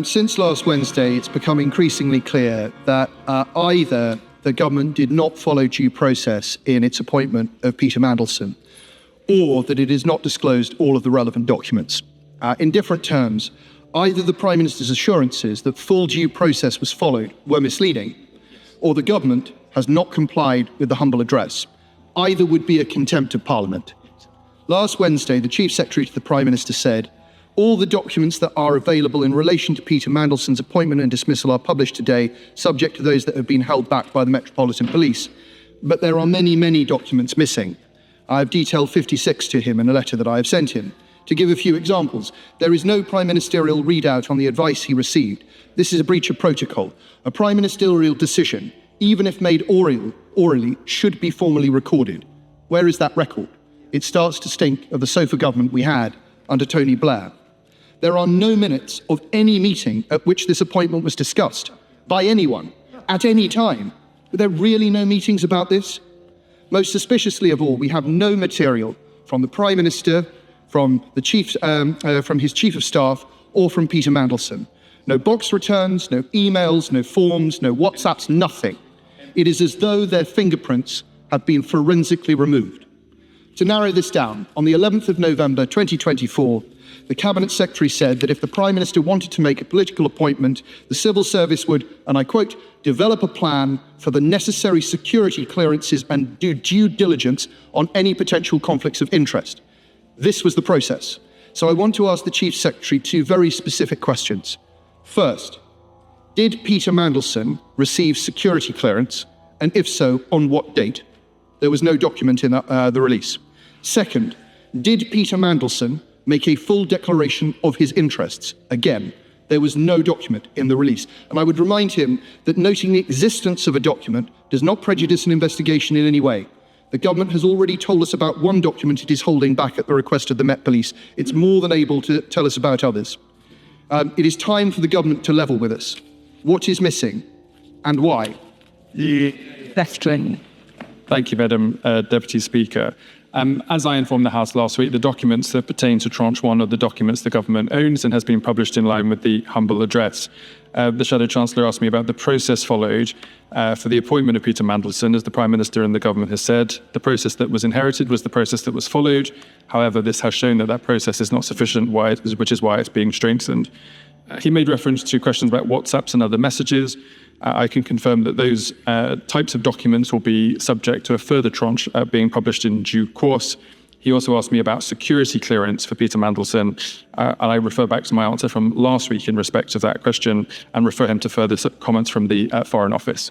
Since last Wednesday, it's become increasingly clear that either the government did not follow due process in its appointment of Peter Mandelson, or that it has not disclosed all of the relevant documents. In different terms, either the Prime Minister's assurances that full due process was followed were misleading, or the government has not complied with the humble address. Either would be a contempt of Parliament. Last Wednesday, the Chief Secretary to the Prime Minister said, "All the documents that are available in relation to Peter Mandelson's appointment and dismissal are published today, subject to those that have been held back by the Metropolitan Police. But there are many, many documents missing." I have detailed 56 to him in a letter that I have sent him. To give a few examples, there is no Prime Ministerial readout on the advice he received. This is a breach of protocol. A Prime Ministerial decision, even if made orally, should be formally recorded. Where is that record? It starts to stink of the sofa government we had under Tony Blair. There are no minutes of any meeting at which this appointment was discussed by anyone at any time. Were there really no meetings about this? Most suspiciously of all, we have no material from the Prime Minister, from his Chief of Staff, or from Peter Mandelson. No box returns, no emails, no forms, no WhatsApps, nothing. It is as though their fingerprints have been forensically removed. To narrow this down, on the 11th of November 2024, the Cabinet Secretary said that if the Prime Minister wanted to make a political appointment, the civil service would, and I quote, "develop a plan for the necessary security clearances and do due diligence on any potential conflicts of interest." This was the process. So I want to ask the Chief Secretary two very specific questions. First, did Peter Mandelson receive security clearance? And if so, on what date? There was no document in the release. Second, did Peter Mandelson make a full declaration of his interests? Again, there was no document in the release. And I would remind him that noting the existence of a document does not prejudice an investigation in any way. The government has already told us about one document it is holding back at the request of the Met Police. It's more than able to tell us about others. It is time for the government to level with us. What is missing and why? Thank you, Madam Deputy Speaker. As I informed the House last week, the documents that pertain to Tranche 1 are the documents the government owns and has been published in line with the humble address. The Shadow Chancellor asked me about the process followed for the appointment of Peter Mandelson. As the Prime Minister and the government has said, the process that was inherited was the process that was followed. However, this has shown that that process is not sufficient, which is why it's being strengthened. He made reference to questions about WhatsApps and other messages. I can confirm that those types of documents will be subject to a further tranche being published in due course. He also asked me about security clearance for Peter Mandelson, and I refer back to my answer from last week in respect of that question and refer him to further comments from the Foreign Office.